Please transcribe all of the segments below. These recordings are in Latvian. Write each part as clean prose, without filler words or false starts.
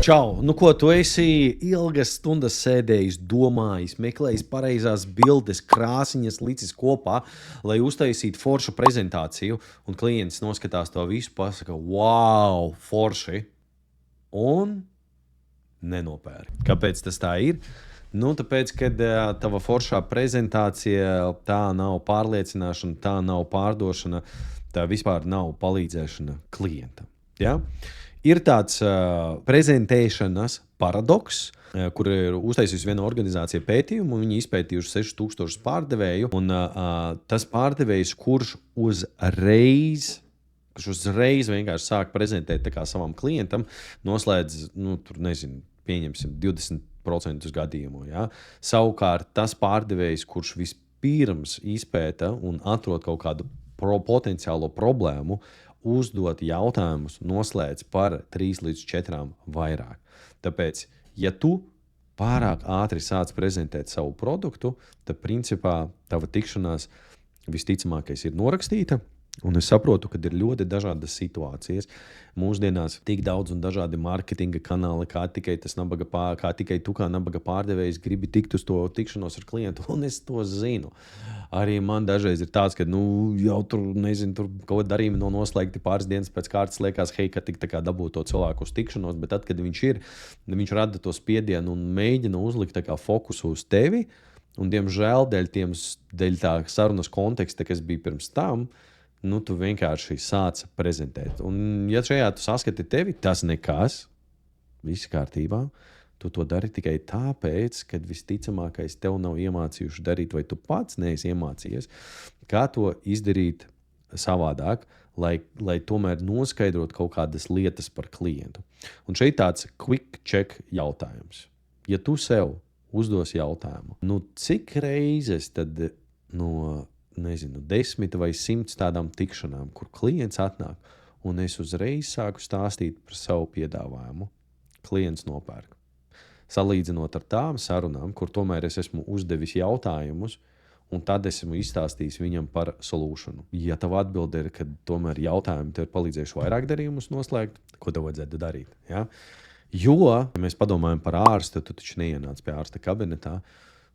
Čau, nu ko tu esi ilgas stundas sēdējis, domājis, meklējis pareizās bildes, krāsiņas, licis kopā, lai uztaisītu foršu prezentāciju, un klients noskatās to visu, pasaka, wow, forši, un nenopērk. Kāpēc tas tā ir? Nu, tāpēc, kad tava foršā prezentācija, tā nav pārliecināšana, tā nav pārdošana, tā vispār nav palīdzēšana klientam. Ja? Ir tāds prezentēšanas paradoks, kur ir uztaisījusi viena organizācija pētījumu, un viņi izpētījuši 6000 pārdevēju, un tas pārdevējs, kurš uzreiz vienkārši sāk prezentēt tā kā savam klientam, noslēdz, pieņemsim 20% gadījumu. Ja? Savukārt tas pārdevējs, kurš vispirms izpēta un atrod kaut kādu potenciālo problēmu, uzdot jautājumus, noslēdz par 3 līdz 4 vairāk. Tāpēc, ja tu pārāk ātri sāc prezentēt savu produktu, tad principā tava tikšanās visticamākais ir norakstīta. Un es saprotu, ka ir ļoti dažādas situācijas. Mūsdienās tik daudz un dažādi marketinga kanāli, kā tikai tu kā nabaga pārdevējs gribi tikt uz to tikšanos ar klientu, un es to zinu. Arī man dažreiz ir tāds, ka jau tur kaut ko darījumi nav noslēgti pāris dienas pēc kārtas, liekas, hei, ka tik tā kā dabūt to cilvēku uz tikšanos, bet tad, kad viņš rada to spiedienu un mēģina uzlikt tā kā fokusu uz tevi, un diemžēl dēļ tā sarunas konteksta, kas bija pirms tam, tu vienkārši sāc prezentēt. Un, ja šajā tu saskati tevi, tas nekas, viss kārtībā. Tu to dari tikai tāpēc, ka visticamākais tev nav iemācījuši darīt, vai tu pats neesi iemācījies, kā to izdarīt savādāk, lai tomēr noskaidrot kaut kādas lietas par klientu. Un šeit tāds quick check jautājums. Ja tu sev uzdos jautājumu, cik reizes tad no 10 vai 100 tādām tikšanām, kur klients atnāk, un es uzreiz sāku stāstīt par savu piedāvājumu, klients nopērk. Salīdzinot ar tām sarunām, kur tomēr es esmu uzdevis jautājumus, un tad esmu izstāstījis viņam par solūšanu. Ja tava atbilde ir, ka tomēr jautājumi tev ir palīdzējuši vairāk darījumus noslēgt, ko tev vajadzētu darīt? Ja? Jo, ja mēs padomājam par ārstu, tu taču neienāc pie ārsta kabinetā,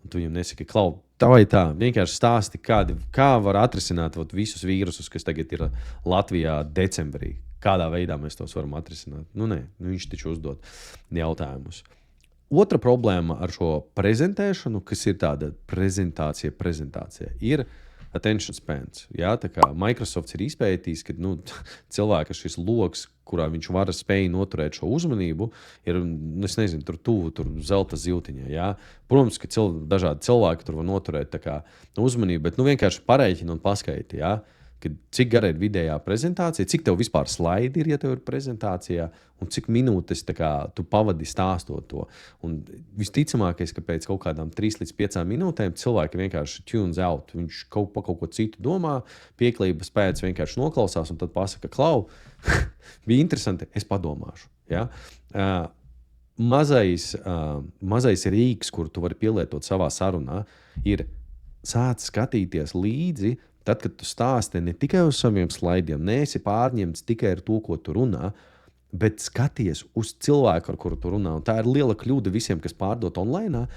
un tu viņam nesaki, Klau, tā vai tā, vienkārši stāsti, kā var atrisināt visus vīrusus, kas tagad ir Latvijā decembrī. Kādā veidā mēs tos varam atrisināt? Nē, viņš taču uzdod jautājumus. Otra problēma ar šo prezentēšanu, kas ir tāda prezentācija, ir attention spans. Ja? Tā kā Microsoft ir izpētījis, ka cilvēka šis loks, kurā viņš var spēj noturēt šo uzmanību, ir, tur tuvu zelta ziltiņā. Ja? Protams, ka dažādi cilvēki tur var noturēt tā kā uzmanību, bet vienkārši pareiķini un paskaiti, ja? Cik gara ir vidējā prezentācija, cik tev vispār slaidi ir, ja tev ir prezentācijā, un cik minūtes tu pavadi stāstot to. Un visticamākais, ka pēc kaut kādām 3 līdz 5 minūtēm cilvēki vienkārši tunes out. Viņš par kaut ko citu domā, pieklības pēc vienkārši noklausās, un tad pasaka, Klau, bija interesanti, es padomāšu. Ja? Mazais rīks, kur tu vari pielietot savā sarunā, ir sāc skatīties līdzi. Tad, kad tu stāsti ne tikai uz saviem slaidiem, neesi pārņemts tikai ar to, ko tu runā, bet skaties uz cilvēku, ar kuru tu runā. Un tā ir liela kļūda visiem, kas pārdod online,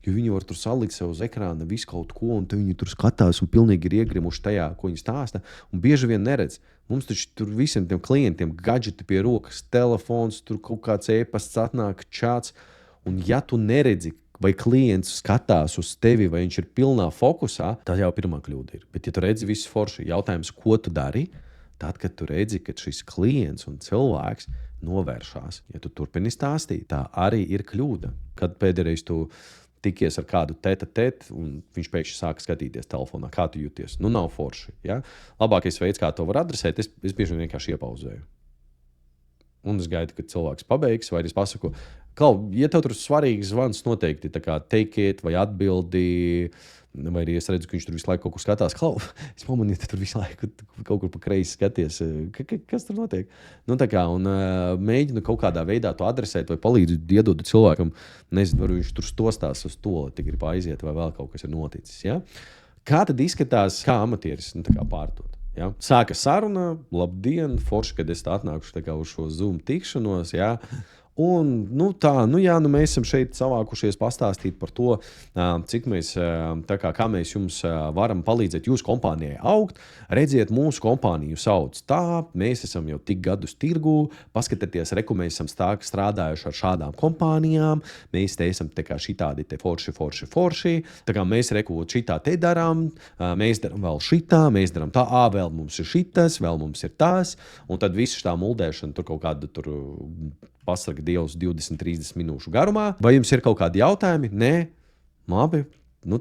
jo viņi var tur salikt sev uz ekrāna visu kaut ko, un viņi tur skatās un pilnīgi ir iegrimuši tajā, ko viņi stāsta, un bieži vien neredz. Mums taču tur visiem tiem klientiem gadžeti pie rokas, telefons, tur kaut kāds e-pasts atnāk, čats, un ja tu neredzi, vai klients skatās uz tevi, vai viņš ir pilnā fokusā, tā jau pirmā kļūda ir. Bet, ja tu redzi visu forši, jautājums, ko tu dari, tad, kad tu redzi, ka šis klients un cilvēks novēršās, ja tu turpini stāstīt, tā arī ir kļūda. Kad pēdējais tu tikies ar kādu tete-tete, un viņš pēkšņi sāka skatīties telefonā, kā tu jūties. Nav forši. Ja? Labākais veids, kā to var adresēt, es bieži vienkārši iepauzēju. Un es gaidu, kad cilvēks pabeigs, vai es pasaku, Klau, ja tev tur svarīgs zvans noteikti, tā kā take it vai atbildi, vai arī es redzu, ka viņš tur visu laiku kaut kur skatās, Klau, es pamanīju, ka tur visu laiku kaut kur pa kreisi skaties, kas tur notiek? Tā kā, un mēģinu kaut kādā veidā to adresēt vai palīdzu iedodu cilvēkam, vai viņš tur stostās uz to, tik grib aiziet vai vēl kaut kas ir noticis, ja? Kā tad izskatās, kā amatieris pārdot? Ja? Sāka saruna, labdien, forši, kad es atnākuši uz šo Zoom tikšanos, ja? Un, mēs esam šeit savākušies pastāstīt par to, cik mēs, kā mēs jums varam palīdzēt jūsu kompānijai augt. Redziet, mūsu kompāniju sauc tā, mēs esam jau tik gadus tirgū, paskatieties, mēs esam strādājuši ar šādām kompānijām, mēs te esam tā kā šitādi te forši, tā kā mēs šitā te darām, mēs darām vēl šitā, mēs darām tā, vēl mums ir šitas, vēl mums ir tās, un tad visu tā muldēšana tur kaut kāda tur pasarga Dievs 20-30 minūšu garumā. Vai jums ir kaut kādi jautājumi? Nē, labi,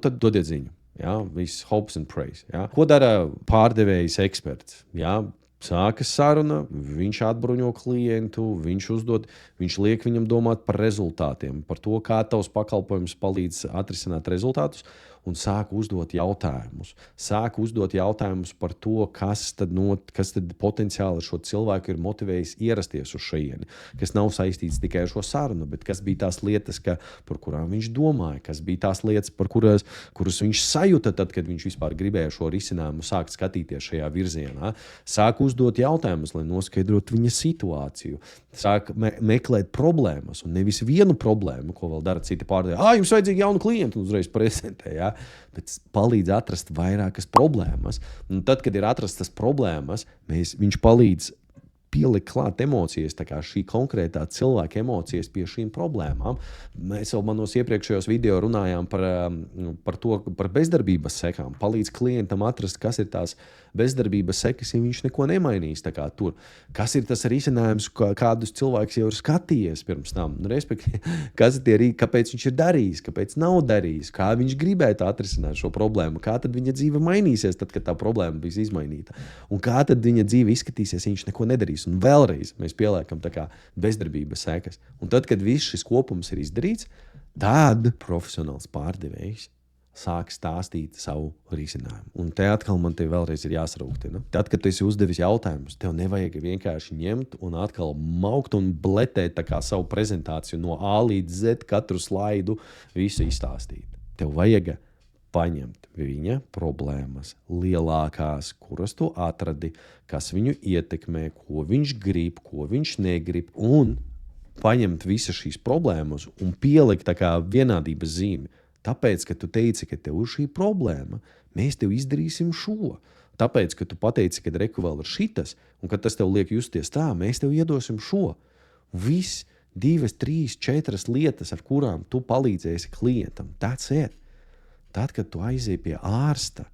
tad dodiet ziņu. Ja? Viss hopes and praise. Ja? Ko dara pārdevējs eksperts? Ja? Sākas saruna, viņš atbruņo klientu, viņš liek viņam domāt par rezultātiem, par to, kā tavs pakalpojums palīdz atrisināt rezultātus, un sāk uzdot jautājumus. Sāk uzdot jautājumus par to, kas tad potenciāli šo cilvēku ir motivējis ierasties uz šejieni, kas nav saistīts tikai ar šo sarunu, bet kas bija tās lietas, par kurām viņš domāja, kas bija tās lietas, kuras viņš sajūta tad, kad viņš vispār gribēja šo risinājumu sākt skatīties šajā virzienā. Sāk uzdot jautājumus, lai noskaidrotu viņa situāciju. Sāk meklēt problēmas, un nevis vienu problēmu, ko vēl dara citi pārdevēji. Jums vajadzīgi jaunu klientu, un uzreiz prezentē, ja? Bet palīdz atrast vairākas problēmas. Un tad, kad ir atrastas problēmas, viņš palīdz pielikt klāt emocijas, tā kā šī konkrētā cilvēka emocijas pie šīm problēmām. Mēs jau manos iepriekšējos video runājām par bezdarbības sekām. Palīdz klientam atrast, kas ir tās bezdarbības sekas, ja viņš neko nemainīs. Tā kā tur. Kas ir tas risinājums, kādus cilvēks jau ir skatījies pirms tam? Respektīvi, kāpēc viņš ir darījis, kāpēc nav darījis, kā viņš gribētu atrisināt šo problēmu, kā tad viņa dzīve mainīsies, tad, kad tā problēma bija izmainīta. Un kā tad viņa dzīve izskatīsies, ja viņš neko nedarīs. Un vēlreiz mēs pieliekam tā kā bezdarbības sekas. Un tad, kad viss šis kopums ir izdarīts, tad profesionāls pārdevējs sāk stāstīt savu risinājumu. Un te atkal man te vēlreiz ir jāsarūktina. Tad, kad tu esi uzdevis jautājumus, tev nevajag vienkārši ņemt un atkal maukt un bletēt tā kā savu prezentāciju no A līdz Z, katru slaidu, visu izstāstīt. Tev vajag paņemt viņa problēmas lielākās, kuras tu atradi, kas viņu ietekmē, ko viņš grib, ko viņš negrib, un paņemt visas šīs problēmas un pielikt tā kā vienādības zīmi. Tāpēc, ka tu teici, ka tev ir šī problēma, mēs tev izdarīsim šo. Tāpēc, ka tu pateici, ka reku vēl ir šitas, un ka tas tev liek justies tā, mēs tev iedosim šo. Viss 2, 3, 4 lietas, ar kurām tu palīdzēsi klientam. That's it. Tad, kad tu aizēji pie ārsta,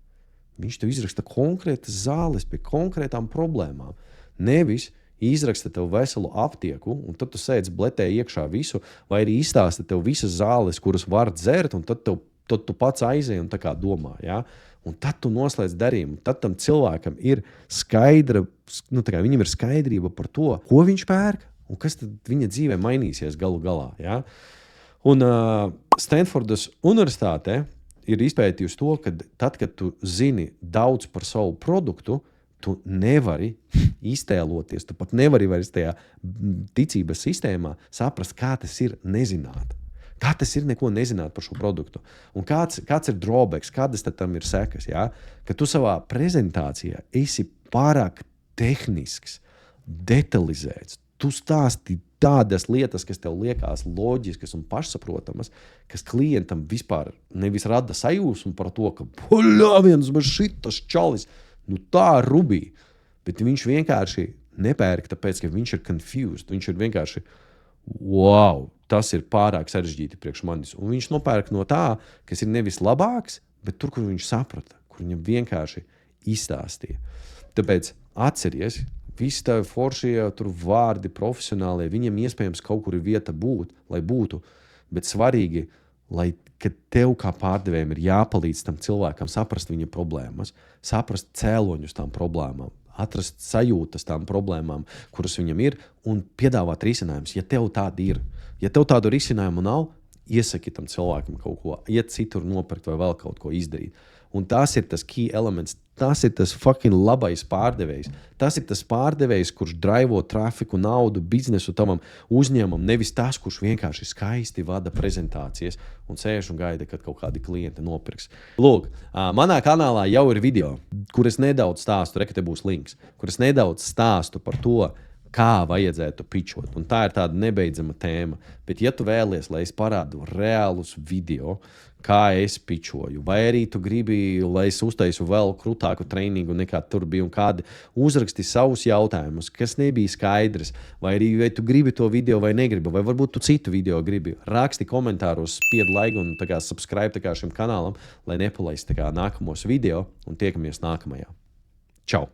viņš tev izraksta konkrētas zāles pie konkrētām problēmām. Nevis izraksta tev veselu aptieku, un tad tu sēdz bletē iekšā visu, vai arī izstāsta tev visas zāles, kuras var dzert, un tad tu pats aizēji un tā kā domā. Ja? Un tad tu noslēdz darījumu. Tad tam cilvēkam ir viņam ir skaidrība par to, ko viņš pērk, un kas tad viņa dzīvē mainīsies galu galā. Ja? Un Stanfordas universitātē ir izpētījusi to, ka tad, kad tu zini daudz par savu produktu, tu nevari iztēloties, tu pat nevari vairs tajā ticības sistēmā saprast, kā tas ir nezināt. Kā tas ir neko nezināt par šo produktu. Un kāds ir drawbacks, kādas tad tam ir sekas. Ja? Ka tu savā prezentācijā esi pārāk tehnisks, detalizēts. Tu stāsti tādas lietas, kas tev liekas loģiskas un pašsaprotamas, kas klientam vispār nevis rada sajūsmu par to, ka poļāviens, bet šitas čalis, tā rubī. Bet viņš vienkārši nepērk, tāpēc, ka viņš ir confused. Viņš ir vienkārši, wow, tas ir pārāk sarežģīti priekš manis. Un viņš nopērk no tā, kas ir nevis labāks, bet tur, kur viņš saprata, kur viņam vienkārši izstāstīja. Tāpēc atceries, visi tavi foršie tur vārdi profesionālie, viņiem iespējams kaut kur ir vieta lai būtu, bet svarīgi, kad tev kā pārdevējiem ir jāpalīdz tam cilvēkam saprast viņa problēmas, saprast cēloņus tām problēmām, atrast sajūtas tām problēmām, kuras viņam ir, un piedāvāt risinājumus, ja tev tādi ir. Ja tev tādu risinājumu nav, iesaki tam cilvēkam kaut ko, iet citur nopirkt vai vēl kaut ko izdarīt. Un tas ir tas key elements, tas ir tas fucking labais pārdevējs. Tas ir tas pārdevējs, kurš draivo trafiku, naudu, biznesu tavam uzņēmumam, nevis tas, kurš vienkārši skaisti vada prezentācijas un sēž un gaida, kad kaut kādi klienti nopirks. Lūk, manā kanālā jau ir video, kur es nedaudz stāstu, te būs links, kur es nedaudz stāstu par to, kā vajadzētu pičot. Un tā ir tāda nebeidzama tēma. Bet ja tu vēlies, lai es parādu reālus video, kā es pičoju, vai arī tu gribi, lai es uztaisu vēl krūtāku treniņu nekā tur bija un kādi uzraksti savus jautājumus, kas nebija skaidrs, vai arī vai tu gribi to video vai negribi, vai varbūt tu citu video gribi, raksti komentāros, spied laiku un tā kā subscribe tā kā šim kanālam, lai nepalaist tā kā nākamos video un tiekamies nākamajā. Čau!